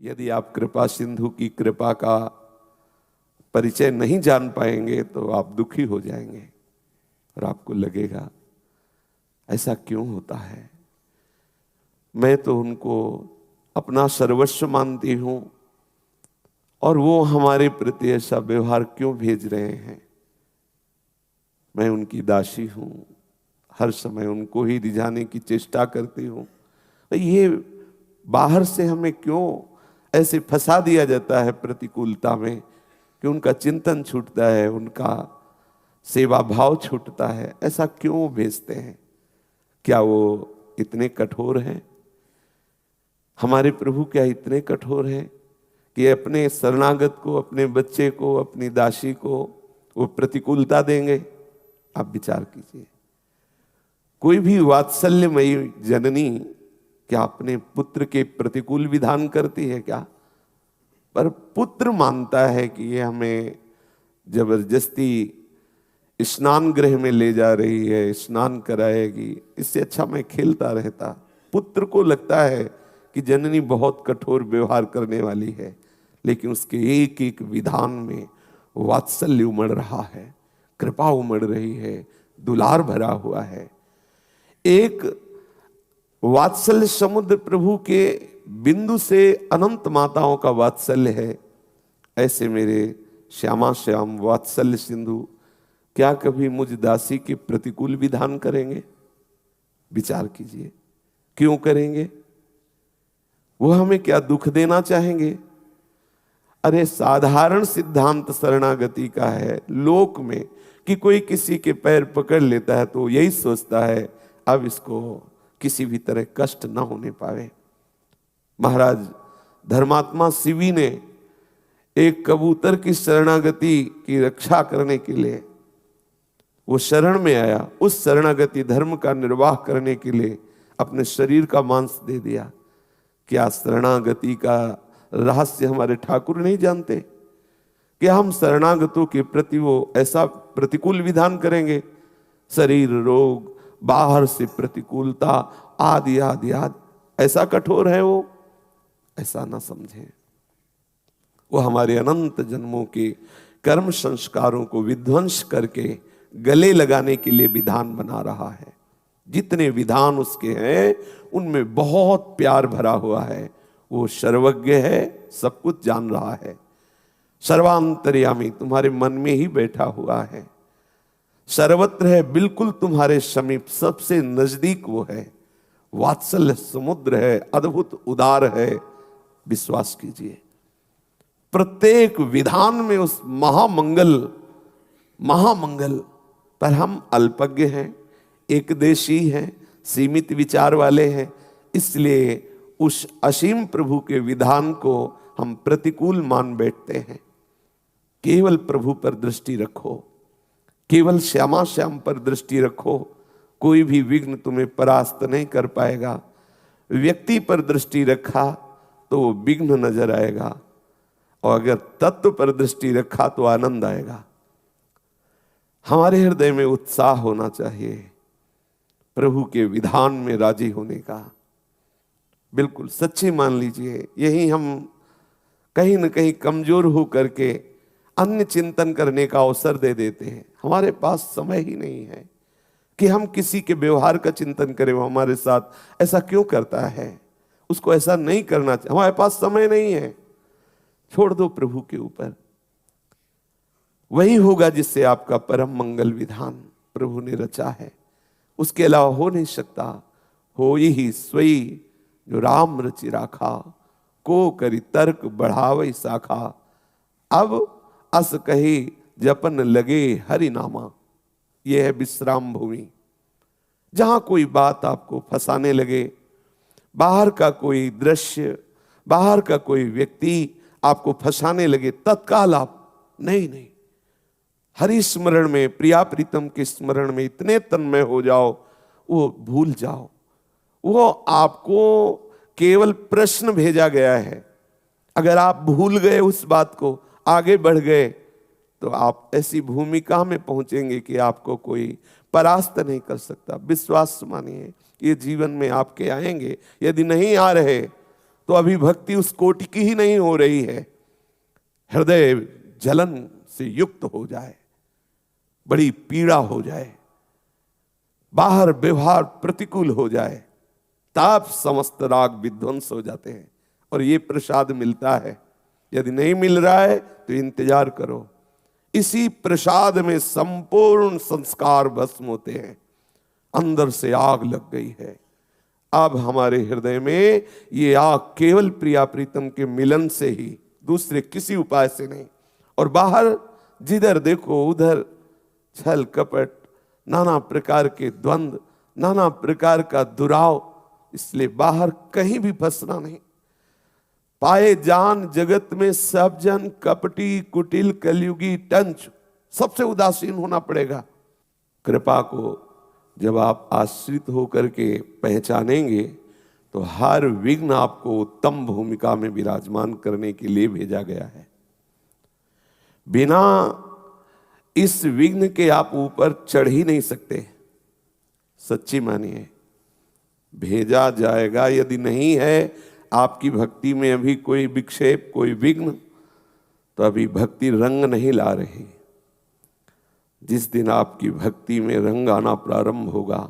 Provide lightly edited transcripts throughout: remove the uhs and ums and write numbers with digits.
यदि आप कृपा सिंधु की कृपा का परिचय नहीं जान पाएंगे तो आप दुखी हो जाएंगे और आपको लगेगा ऐसा क्यों होता है। मैं तो उनको अपना सर्वस्व मानती हूं और वो हमारे प्रति ऐसा व्यवहार क्यों भेज रहे हैं। मैं उनकी दासी हूं, हर समय उनको ही रिझाने की चेष्टा करती हूं। ये बाहर से हमें क्यों ऐसे फंसा दिया जाता है प्रतिकूलता में कि उनका चिंतन छूटता है, उनका सेवा भाव छूटता है। ऐसा क्यों भेजते हैं? क्या वो इतने कठोर हैं? हमारे प्रभु क्या इतने कठोर हैं कि अपने शरणागत को, अपने बच्चे को, अपनी दासी को वो प्रतिकूलता देंगे? आप विचार कीजिए। कोई भी वात्सल्यमयी जननी क्या अपने पुत्र के प्रतिकूल विधान करती है क्या? पर पुत्र मानता है कि ये हमें जबरदस्ती स्नान गृह में ले जा रही है, स्नान कराएगी, इससे अच्छा मैं खेलता रहता। पुत्र को लगता है कि जननी बहुत कठोर व्यवहार करने वाली है, लेकिन उसके एक एक विधान में वात्सल्य उमड़ रहा है, कृपा उमड़ रही है, दुलार भरा हुआ है। एक वात्सल्य समुद्र प्रभु के बिंदु से अनंत माताओं का वात्सल्य है। ऐसे मेरे श्यामा श्याम वात्सल्य सिंधु क्या कभी मुझ दासी के प्रतिकूल विधान करेंगे? विचार कीजिए, क्यों करेंगे? वो हमें क्या दुख देना चाहेंगे? अरे साधारण सिद्धांत शरणागति का है लोक में कि कोई किसी के पैर पकड़ लेता है तो यही सोचता है अब इसको किसी भी तरह कष्ट ना होने पावे। महाराज धर्मात्मा शिवी ने एक कबूतर की शरणागति की रक्षा करने के लिए वो शरण में आया, उस शरणागति धर्म का निर्वाह करने के लिए अपने शरीर का मांस दे दिया। क्या शरणागति का रहस्य हमारे ठाकुर नहीं जानते? क्या हम शरणागतों के प्रति वो ऐसा प्रतिकूल विधान करेंगे? शरीर रोग, बाहर से प्रतिकूलता, आदि आदि आदि, ऐसा कठोर है वो? ऐसा ना समझें। वो हमारे अनंत जन्मों के कर्म संस्कारों को विध्वंस करके गले लगाने के लिए विधान बना रहा है। जितने विधान उसके हैं उनमें बहुत प्यार भरा हुआ है। वो सर्वज्ञ है, सब कुछ जान रहा है, सर्वांतर्यामी तुम्हारे मन में ही बैठा हुआ है, सर्वत्र है, बिल्कुल तुम्हारे समीप, सबसे नजदीक वो है। वात्सल्य समुद्र है, अद्भुत उदार है। विश्वास कीजिए, प्रत्येक विधान में उस महामंगल पर हम अल्पज्ञ हैं, एकदेशी हैं, सीमित विचार वाले हैं। इसलिए उस असीम प्रभु के विधान को हम प्रतिकूल मान बैठते हैं। केवल प्रभु पर दृष्टि रखो, केवल श्यामा श्याम पर दृष्टि रखो, कोई भी विघ्न तुम्हें परास्त नहीं कर पाएगा। व्यक्ति पर दृष्टि रखा तो वो विघ्न नजर आएगा, और अगर तत्व पर दृष्टि रखा तो आनंद आएगा। हमारे हृदय में उत्साह होना चाहिए प्रभु के विधान में राजी होने का। बिल्कुल सच्ची मान लीजिए, यही हम कहीं न कहीं कमजोर हो करके अन्य चिंतन करने का अवसर दे देते हैं। हमारे पास समय ही नहीं है कि हम किसी के व्यवहार का चिंतन करें, वो हमारे साथ ऐसा क्यों करता है, उसको ऐसा नहीं करना चाहिए। हमारे पास समय नहीं है, छोड़ दो प्रभु के ऊपर। वही होगा जिससे आपका परम मंगल विधान प्रभु ने रचा है, उसके अलावा हो नहीं सकता। हो ही सोई जो राम रचि राखा, को करी तर्क बढ़ावई शाखा, अब अस कही जपन लगे हरि नामा। यह है विश्राम भूमि। जहां कोई बात आपको फंसाने लगे, बाहर का कोई दृश्य, बाहर का कोई व्यक्ति आपको फंसाने लगे, तत्काल आप नहीं, हरि स्मरण में, प्रिया प्रीतम के स्मरण में इतने तन्मय हो जाओ, वो भूल जाओ। वो आपको केवल प्रश्न भेजा गया है। अगर आप भूल गए उस बात को, आगे बढ़ गए, तो आप ऐसी भूमिका में पहुंचेंगे कि आपको कोई परास्त नहीं कर सकता। विश्वास मानिए, ये जीवन में आपके आएंगे। यदि नहीं आ रहे तो अभी भक्ति उस कोटि की ही नहीं हो रही है। हृदय जलन से युक्त हो जाए, बड़ी पीड़ा हो जाए, बाहर व्यवहार प्रतिकूल हो जाए, तब समस्त राग विध्वंस हो जाते हैं। और ये प्रसाद मिलता है। यदि नहीं मिल रहा है तो इंतजार करो, इसी प्रसाद में संपूर्ण संस्कार भस्म होते हैं। अंदर से आग लग गई है। अब हमारे हृदय में ये आग केवल प्रिया प्रीतम के मिलन से ही, दूसरे किसी उपाय से नहीं। और बाहर जिधर देखो उधर छल कपट, नाना प्रकार के द्वंद्व, नाना प्रकार का दुराव। इसलिए बाहर कहीं भी फंसना नहीं। पाए जान जगत में सब जन कपटी कुटिल कलयुगी टंच, सबसे उदासीन होना पड़ेगा। कृपा को जब आप आश्रित होकर के पहचानेंगे तो हर विघ्न आपको उत्तम भूमिका में विराजमान करने के लिए भेजा गया है। बिना इस विघ्न के आप ऊपर चढ़ ही नहीं सकते। सच्ची मानिए, भेजा जाएगा। यदि नहीं है आपकी भक्ति में अभी कोई विक्षेप, कोई विघ्न, तो अभी भक्ति रंग नहीं ला रही। जिस दिन आपकी भक्ति में रंग आना प्रारंभ होगा,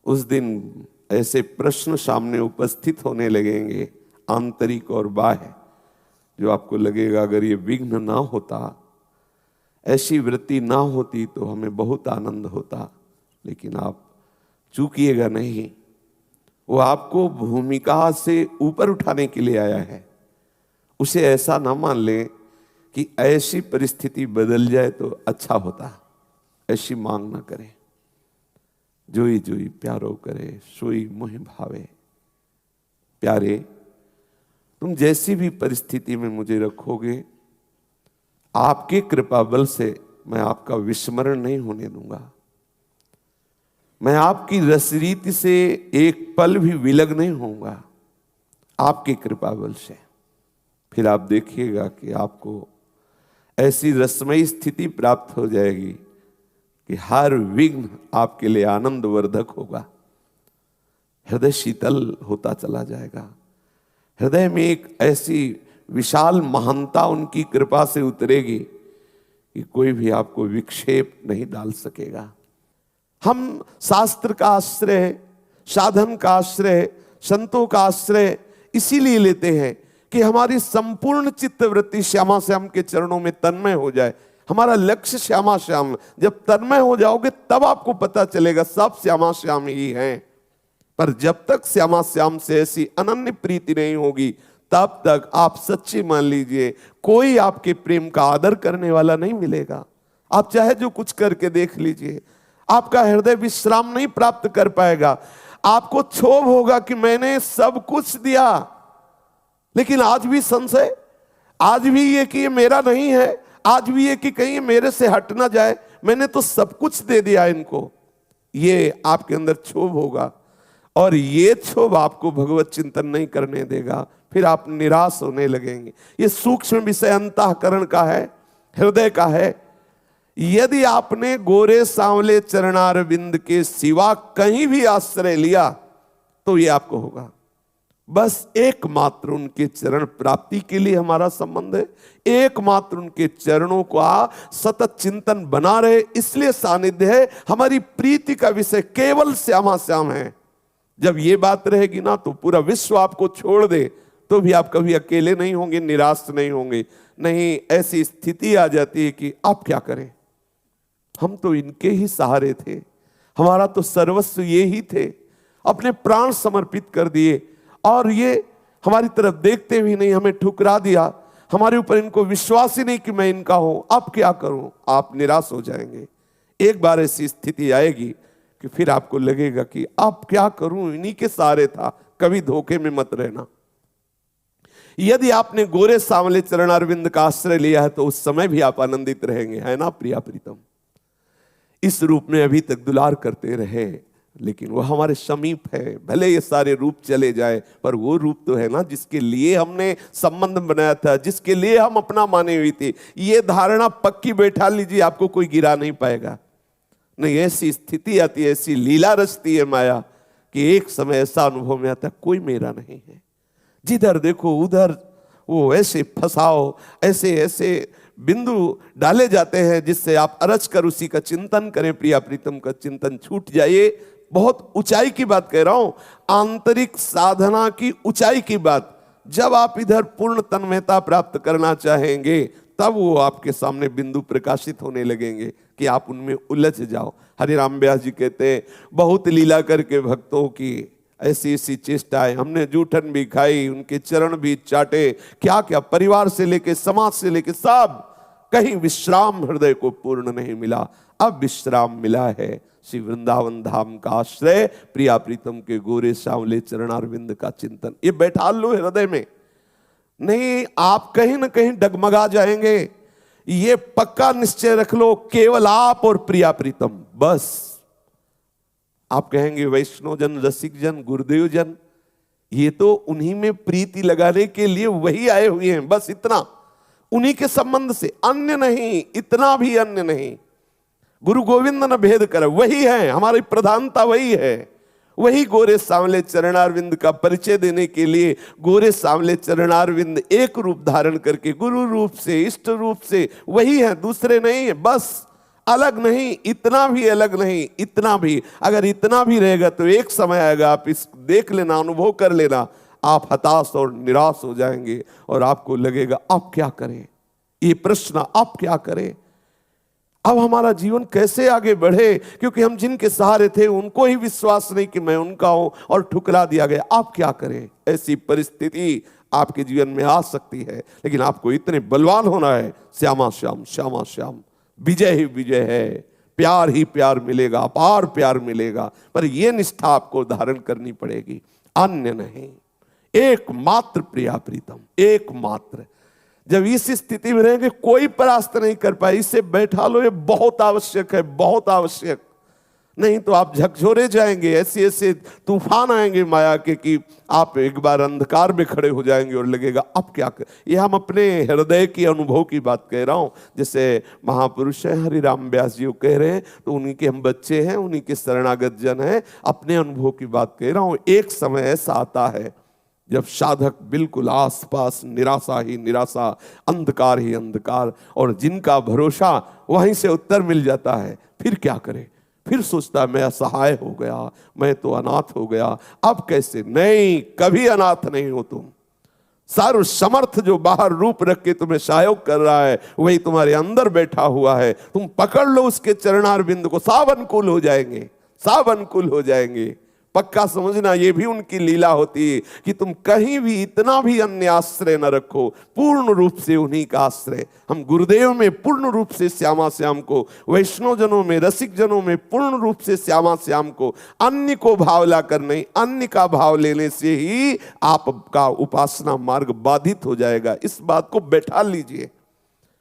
उस दिन ऐसे प्रश्न सामने उपस्थित होने लगेंगे, आंतरिक और बाह्य, जो आपको लगेगा अगर ये विघ्न ना होता, ऐसी वृत्ति ना होती तो हमें बहुत आनंद होता। लेकिन आप चूकिएगा नहीं। वो आपको भूमिका से ऊपर उठाने के लिए आया है। उसे ऐसा ना मान ले कि ऐसी परिस्थिति बदल जाए तो अच्छा होता। ऐसी मांग ना करें। जोई जोई प्यारो करे, सोई मोहि भावे। प्यारे, तुम जैसी भी परिस्थिति में मुझे रखोगे, आपके कृपा बल से मैं आपका विस्मरण नहीं होने दूंगा। मैं आपकी रसरीति से एक पल भी विलग नहीं होऊंगा, आपकी कृपा बल से। फिर आप देखिएगा कि आपको ऐसी रसमयी स्थिति प्राप्त हो जाएगी कि हर विघ्न आपके लिए आनंद वर्धक होगा। हृदय शीतल होता चला जाएगा। हृदय में एक ऐसी विशाल महानता उनकी कृपा से उतरेगी कि कोई भी आपको विक्षेप नहीं डाल सकेगा। हम शास्त्र का आश्रय, साधन का आश्रय, संतों का आश्रय इसीलिए लेते हैं कि हमारी संपूर्ण चित्तवृत्ति श्यामा श्याम के चरणों में तन्मय हो जाए। हमारा लक्ष्य श्यामा श्याम। जब तन्मय हो जाओगे तब आपको पता चलेगा सब श्यामा श्याम ही हैं। पर जब तक श्यामा श्याम से ऐसी अनन्य प्रीति नहीं होगी, तब तक आप सच्ची मान लीजिए कोई आपके प्रेम का आदर करने वाला नहीं मिलेगा। आप चाहे जो कुछ करके देख लीजिए, आपका हृदय विश्राम नहीं प्राप्त कर पाएगा। आपको क्षोभ होगा कि मैंने सब कुछ दिया, लेकिन आज भी संशय, आज भी ये कि ये मेरा नहीं है, आज भी ये कि कहीं ये मेरे से हट ना जाए, मैंने तो सब कुछ दे दिया इनको। ये आपके अंदर क्षोभ होगा और ये क्षोभ आपको भगवत चिंतन नहीं करने देगा। फिर आप निराश होने लगेंगे। ये सूक्ष्म विषय अंतःकरण का है, हृदय का है। यदि आपने गोरे सांवले चरणारविंद के सिवा कहीं भी आश्रय लिया तो ये आपको होगा। बस एकमात्र उनके चरण प्राप्ति के लिए हमारा संबंध है। एकमात्र उनके चरणों का सतत चिंतन बना रहे, इसलिए सानिध्य है। हमारी प्रीति का विषय केवल श्यामा श्याम है। जब ये बात रहेगी ना, तो पूरा विश्व आपको छोड़ दे तो भी आप कभी अकेले नहीं होंगे, निराश नहीं होंगे। नहीं, ऐसी स्थिति आ जाती है कि आप क्या करें, हम तो इनके ही सहारे थे, हमारा तो सर्वस्व ये ही थे, अपने प्राण समर्पित कर दिए और ये हमारी तरफ देखते भी नहीं, हमें ठुकरा दिया। हमारे ऊपर इनको विश्वास ही नहीं कि मैं इनका हूं, अब क्या करूं। आप निराश हो जाएंगे। एक बार ऐसी स्थिति आएगी कि फिर आपको लगेगा कि अब क्या करूं, इन्हीं के सहारे था। कभी धोखे में मत रहना। यदि आपने गोरे सांवले चरणारविंद का आश्रय लिया है तो उस समय भी आप आनंदित रहेंगे, है ना प्रिया प्रीतम। इस रूप में अभी तक दुलार करते रहे, लेकिन वह हमारे समीप है। भले ये सारे रूप चले जाए, पर वो रूप तो है ना जिसके लिए हमने संबंध बनाया था, जिसके लिए हम अपना माने हुई थी। ये धारणा पक्की बैठा लीजिए, आपको कोई गिरा नहीं पाएगा। नहीं, ऐसी स्थिति आती है, ऐसी लीला रचती है माया कि एक समय ऐसा अनुभव में आता है कोई मेरा नहीं है। जिधर देखो उधर वो ऐसे फंसाओ, ऐसे ऐसे बिंदु डाले जाते हैं जिससे आप अरज कर उसी का चिंतन करें, प्रिया प्रीतम का चिंतन छूट जाए। बहुत ऊंचाई की बात कह रहा हूं, आंतरिक साधना की ऊंचाई की बात। जब आप इधर पूर्ण तन्मयता प्राप्त करना चाहेंगे तब वो आपके सामने बिंदु प्रकाशित होने लगेंगे कि आप उनमें उलझ जाओ। हरिराम व्यास जी कहते हैं, बहुत लीला करके भक्तों की ऐसी ऐसी चेष्टाएं, हमने जूठन भी खाई, उनके चरण भी चाटे, क्या क्या परिवार से लेके समाज से लेके सब, कहीं विश्राम हृदय को पूर्ण नहीं मिला। अब विश्राम मिला है श्री वृंदावन धाम का आश्रय, प्रिया प्रीतम के गोरे सांवले चरणारविंद का चिंतन। ये बैठा लो हृदय में, नहीं आप कहीं ना कहीं डगमगा जाएंगे। ये पक्का निश्चय रख लो, केवल आप और प्रिया प्रीतम बस। आप कहेंगे वैष्णव जन, रसिक जन, गुरुदेव जन, ये तो उन्हीं में प्रीति लगाने के लिए वही आए हुए हैं, बस इतना, उन्हीं के संबंध से, अन्य नहीं, इतना भी अन्य नहीं। गुरु गोविंद ने भेद कर, वही है हमारी प्रधानता, वही है। वही गोरे सांवले चरणारविंद का परिचय देने के लिए गोरे सांवले चरणारविंद एक रूप धारण करके गुरु रूप से, इष्ट रूप से वही है, दूसरे नहीं है, बस अलग नहीं, इतना भी अलग नहीं, इतना भी। अगर इतना भी रहेगा तो एक समय आएगा, आप इस देख लेना, अनुभव कर लेना, आप हताश और निराश हो जाएंगे और आपको लगेगा अब क्या करें। ये प्रश्न अब क्या करें, अब हमारा जीवन कैसे आगे बढ़े, क्योंकि हम जिनके सहारे थे उनको ही विश्वास नहीं कि मैं उनका हूं और ठुकरा दिया गया। आप क्या करें, ऐसी परिस्थिति आपके जीवन में आ सकती है, लेकिन आपको इतने बलवान होना है, श्यामा श्याम श्यामा श्याम, विजय ही विजय है, प्यार ही प्यार मिलेगा, अपार प्यार मिलेगा। पर यह निष्ठा आपको धारण करनी पड़ेगी, अन्य नहीं, एकमात्र प्रिया प्रीतम, एकमात्र। जब इस स्थिति में रहेंगे कोई परास्त नहीं कर पाए, इससे बैठा लो, ये बहुत आवश्यक है, बहुत आवश्यक। नहीं तो आप झकझोरे जाएंगे, ऐसे ऐसे तूफान आएंगे माया के कि आप एक बार अंधकार में खड़े हो जाएंगे और लगेगा अब क्या कर। ये हम अपने हृदय की अनुभव की बात कह रहा हूं। जैसे महापुरुष है हरिराम व्यास जी कह रहे हैं तो उन्हीं के हम बच्चे हैं, उन्हीं के शरणागत जन हैं, अपने अनुभव की बात कह रहा हूं। एक समय ऐसा आता है जब साधक बिल्कुल आसपास निराशा ही निराशा, अंधकार ही अंधकार, और जिनका भरोसा वहीं से उत्तर मिल जाता है, फिर क्या करे, फिर सोचता मैं असहाय हो गया, मैं तो अनाथ हो गया, अब कैसे। नहीं, कभी अनाथ नहीं हो तुम। सर्व समर्थ जो बाहर रूप रख के तुम्हें सहयोग कर रहा है वही तुम्हारे अंदर बैठा हुआ है। तुम पकड़ लो उसके चरणार बिंद को, सब अनुकूल हो जाएंगे, सब अनुकूल हो जाएंगे। पक्का समझना, ये भी उनकी लीला होती है कि तुम कहीं भी इतना भी अन्य आश्रय न रखो, पूर्ण रूप से उन्हीं का आश्रय। हम गुरुदेव में पूर्ण रूप से श्यामा श्याम को, वैष्णव जनों में, रसिक जनों में पूर्ण रूप से श्यामा श्याम को, अन्य को भाव लाकर नहीं, अन्य का भाव लेने से ही आपका उपासना मार्ग बाधित हो जाएगा। इस बात को बैठा लीजिए।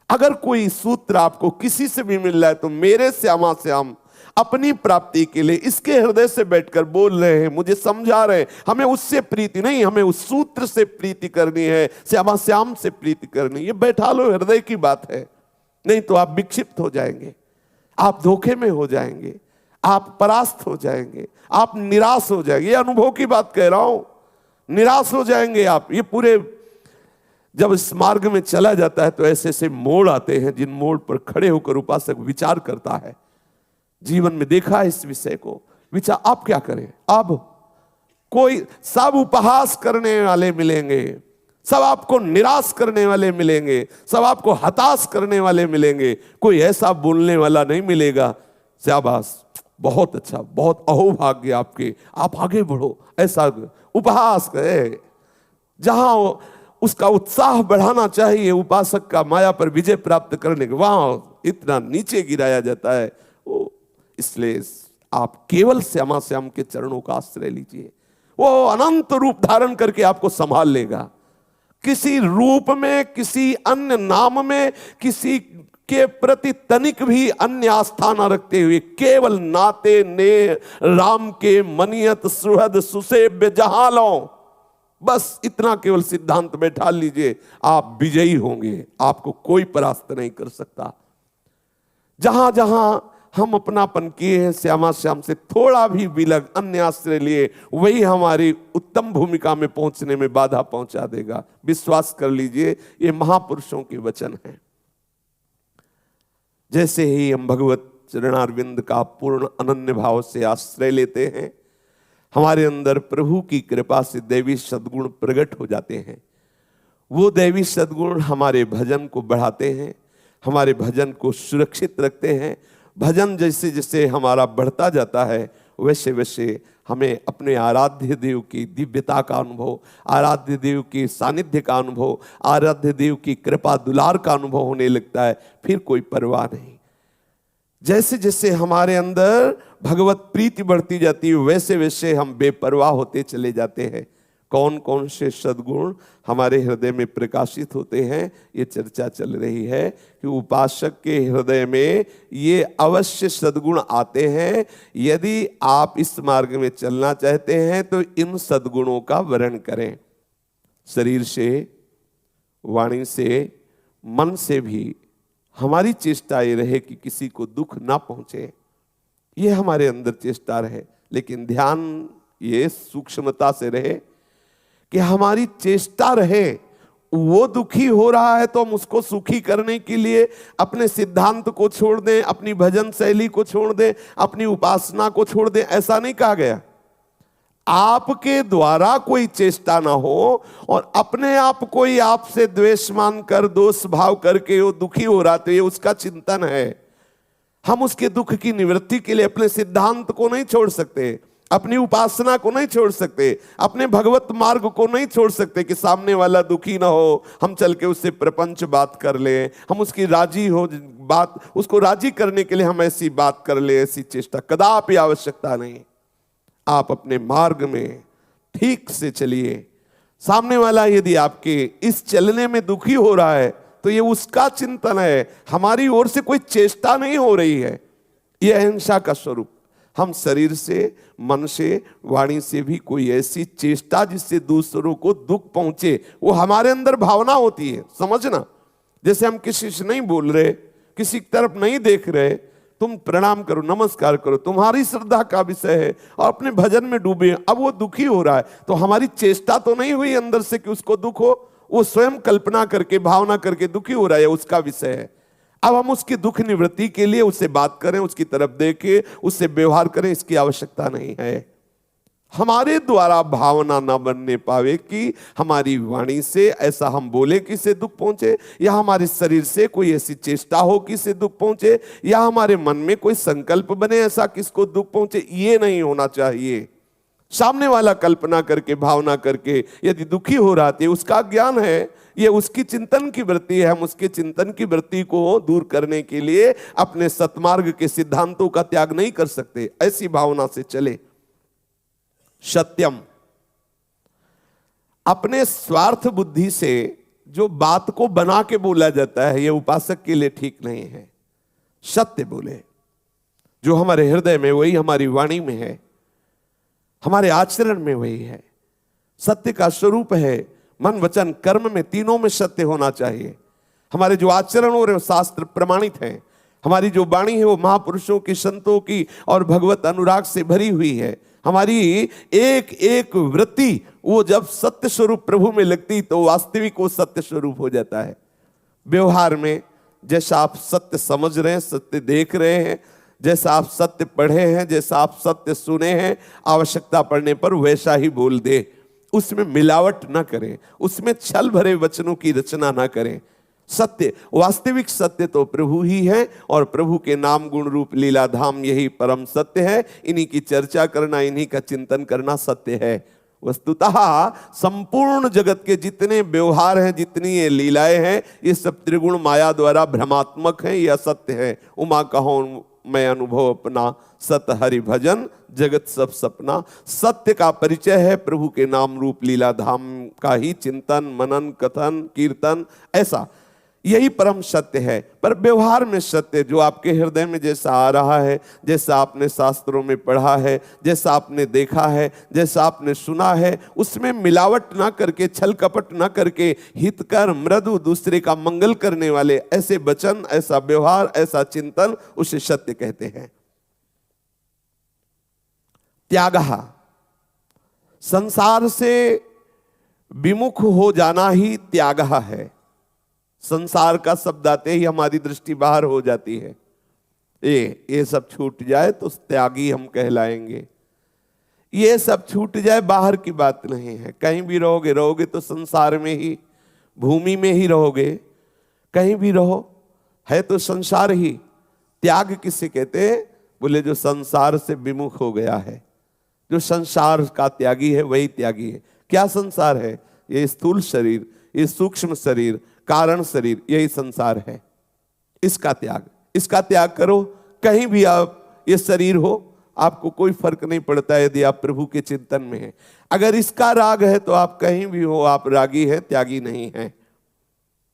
अगर कोई सूत्र आपको किसी से भी मिल रहा है तो मेरे श्यामा श्याम अपनी प्राप्ति के लिए इसके हृदय से बैठकर बोल रहे हैं, मुझे समझा रहे हैं, हमें उससे प्रीति नहीं, हमें उस सूत्र से प्रीति करनी है, श्यामा श्याम से प्रीति करनी। ये बैठा लो, हृदय की बात है। नहीं तो आप विक्षिप्त हो जाएंगे, आप धोखे में हो जाएंगे, आप परास्त हो जाएंगे, आप निराश हो जाएंगे। ये अनुभव की बात कह रहा हूं, निराश हो जाएंगे आप। ये पूरे जब इस मार्ग में चला जाता है तो ऐसे ऐसे मोड़ आते हैं जिन मोड़ पर खड़े होकर उपासक विचार करता है। जीवन में देखा है इस विषय को, विचार आप क्या करें। अब कोई, सब उपहास करने वाले मिलेंगे, सब आपको निराश करने वाले मिलेंगे, सब आपको हताश करने वाले मिलेंगे, कोई ऐसा बोलने वाला नहीं मिलेगा शाबाश बहुत अच्छा, बहुत अहोभाग्य आपके, आप आगे बढ़ो, ऐसा उपहास करे। जहां उसका उत्साह बढ़ाना चाहिए उपासक का माया पर विजय प्राप्त करने के, वहां इतना नीचे गिराया जाता है। इसलिए आप केवल श्यामा श्याम के चरणों का आश्रय लीजिए, वो अनंत रूप धारण करके आपको संभाल लेगा। किसी रूप में, किसी अन्य नाम में, किसी के प्रति तनिक भी अन्य आस्था न रखते हुए केवल नाते ने राम के मनियत सुहद सुसेव्य जहां लो, बस इतना केवल सिद्धांत बैठा लीजिए, आप विजयी होंगे, आपको कोई परास्त नहीं कर सकता। जहां जहां हम अपनापन किए हैं, श्यामा श्याम से थोड़ा भी विलग अन्य आश्रय लिए, वही हमारी उत्तम भूमिका में पहुंचने में बाधा पहुंचा देगा। विश्वास कर लीजिए, ये महापुरुषों के वचन हैं। जैसे ही हम भगवत चरणारविंद का पूर्ण अनन्य भाव से आश्रय लेते हैं, हमारे अंदर प्रभु की कृपा से दैवी सद्गुण प्रकट हो जाते हैं। वो दैवी सद्गुण हमारे भजन को बढ़ाते हैं, हमारे भजन को सुरक्षित रखते हैं। भजन जैसे जैसे हमारा बढ़ता जाता है, वैसे वैसे हमें अपने आराध्य देव की दिव्यता का अनुभव, आराध्य देव की सानिध्य का अनुभव, आराध्य देव की कृपा दुलार का अनुभव होने लगता है। फिर कोई परवाह नहीं। जैसे जैसे हमारे अंदर भगवत प्रीति बढ़ती जाती है, वैसे वैसे हम बेपरवाह होते चले जाते हैं। कौन कौन से सद्गुण हमारे हृदय में प्रकाशित होते हैं, ये चर्चा चल रही है कि उपासक के हृदय में ये अवश्य सद्गुण आते हैं। यदि आप इस मार्ग में चलना चाहते हैं तो इन सद्गुणों का वर्ण करें। शरीर से, वाणी से, मन से भी हमारी चेष्टा ये रहे कि किसी को दुख ना पहुंचे, ये हमारे अंदर चेष्टा रहे। लेकिन ध्यान ये सूक्ष्मता से रहे कि हमारी चेष्टा रहे, वो दुखी हो रहा है तो हम उसको सुखी करने के लिए अपने सिद्धांत को छोड़ दें, अपनी भजन शैली को छोड़ दें, अपनी उपासना को छोड़ दें, ऐसा नहीं कहा गया। आपके द्वारा कोई चेष्टा ना हो और अपने आप कोई आपसे द्वेष मान कर, दोष भाव करके वो दुखी हो रहा, तो ये उसका चिंतन है। हम उसके दुख की निवृत्ति के लिए अपने सिद्धांत को नहीं छोड़ सकते, अपनी उपासना को नहीं छोड़ सकते, अपने भगवत मार्ग को नहीं छोड़ सकते कि सामने वाला दुखी ना हो, हम चल के उससे प्रपंच बात कर ले, हम उसकी राजी हो बात, उसको राजी करने के लिए हम ऐसी बात कर ले, ऐसी चेष्टा कदापि आवश्यकता नहीं। आप अपने मार्ग में ठीक से चलिए। सामने वाला यदि आपके इस चलने में दुखी हो रहा है तो ये उसका चिंतन है, हमारी ओर से कोई चेष्टा नहीं हो रही है। यह अहिंसा का स्वरूप। हम शरीर से, मन से, वाणी से भी कोई ऐसी चेष्टा जिससे दूसरों को दुख पहुंचे, वो हमारे अंदर भावना होती है, समझना। जैसे हम किसी से नहीं बोल रहे, किसी की तरफ नहीं देख रहे, तुम प्रणाम करो, नमस्कार करो, तुम्हारी श्रद्धा का विषय है और अपने भजन में डूबे। अब वो दुखी हो रहा है तो हमारी चेष्टा तो नहीं हुई अंदर से कि उसको दुख हो, वो स्वयं कल्पना करके, भावना करके दुखी हो रहा है, उसका विषय है। अब हम उसकी दुख निवृत्ति के लिए उससे बात करें, उसकी तरफ देखें, उससे व्यवहार करें, इसकी आवश्यकता नहीं है। हमारे द्वारा भावना ना बनने पावे कि हमारी वाणी से ऐसा हम बोले कि इसे दुख पहुंचे, या हमारे शरीर से कोई ऐसी चेष्टा हो कि इसे दुख पहुंचे, या हमारे मन में कोई संकल्प बने ऐसा किसको दुख पहुंचे, ये नहीं होना चाहिए। सामने वाला कल्पना करके, भावना करके यदि दुखी हो रहा है, उसका ज्ञान है, ये उसकी चिंतन की वृत्ति है। हम उसके चिंतन की वृत्ति को दूर करने के लिए अपने सतमार्ग के सिद्धांतों का त्याग नहीं कर सकते। ऐसी भावना से चले। सत्यम, अपने स्वार्थ बुद्धि से जो बात को बना के बोला जाता है, यह उपासक के लिए ठीक नहीं है। सत्य बोले, जो हमारे हृदय में वही हमारी वाणी में है, हमारे आचरण में वही है। सत्य का स्वरूप है मन वचन कर्म में, तीनों में सत्य होना चाहिए। हमारे जो आचरण हो रहे हैं शास्त्र प्रमाणित हैं, हमारी जो वाणी है वो महापुरुषों की, संतों की और भगवत अनुराग से भरी हुई है। हमारी एक एक वृत्ति वो जब सत्य स्वरूप प्रभु में लगती तो वास्तविक वो सत्य स्वरूप हो जाता है। व्यवहार में जैसा आप सत्य समझ रहे हैं, सत्य देख रहे हैं, जैसा आप सत्य पढ़े हैं, जैसा आप सत्य सुने हैं, आवश्यकता पड़ने पर वैसा ही बोल दे। उसमें मिलावट ना करें, उसमें छल भरे वचनों की रचना ना करें। सत्य, वास्तविक सत्य तो प्रभु ही है और प्रभु के नाम गुण रूप लीला धाम यही परम सत्य है। इन्हीं की चर्चा करना, इन्हीं का चिंतन करना सत्य है। वस्तुतः संपूर्ण जगत के जितने व्यवहार हैं, जितनी ये लीलाएं हैं, ये सब त्रिगुण माया द्वारा भ्रमात्मक हैं, यह सत्य है। उमा कहो मैं अनुभव अपना, सत हरि भजन जगत सब सपना। सत्य का परिचय है प्रभु के नाम रूप लीला धाम का ही चिंतन, मनन, कथन, कीर्तन। ऐसा यही परम सत्य है। पर व्यवहार में सत्य जो आपके हृदय में जैसा आ रहा है, जैसा आपने शास्त्रों में पढ़ा है, जैसा आपने देखा है, जैसा आपने सुना है, उसमें मिलावट ना करके, छल कपट ना करके, हितकर मृदु दूसरे का मंगल करने वाले ऐसे वचन, ऐसा व्यवहार, ऐसा चिंतन, उसे सत्य कहते हैं। त्यागः, संसार से विमुख हो जाना ही त्यागः है। संसार का शब्द आते ही हमारी दृष्टि बाहर हो जाती है। ये सब छूट जाए तो त्यागी हम कहलाएंगे। ये सब छूट जाए बाहर की बात नहीं है। कहीं भी रहोगे तो संसार में ही, भूमि में ही रहोगे, कहीं भी रहो है तो संसार ही। त्याग किसे कहते हैं? बोले जो संसार से विमुख हो गया है, जो संसार का त्यागी है वही त्यागी है। क्या संसार है? ये स्थूल शरीर, ये सूक्ष्म शरीर, कारण शरीर, यही संसार है। इसका त्याग करो। कहीं भी आप ये शरीर हो, आपको कोई फर्क नहीं पड़ता यदि आप प्रभु के चिंतन में हैं। अगर इसका राग है तो आप कहीं भी हो, आप रागी है, त्यागी नहीं है।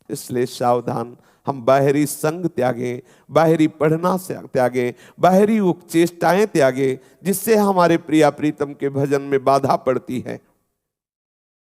इसलिए सावधान, हम बाहरी संग त्यागे, बाहरी पढ़ना से त्यागे, बाहरी उपचेष्टाएं त्यागे, जिससे हमारे प्रिया प्रीतम के भजन में बाधा पड़ती है।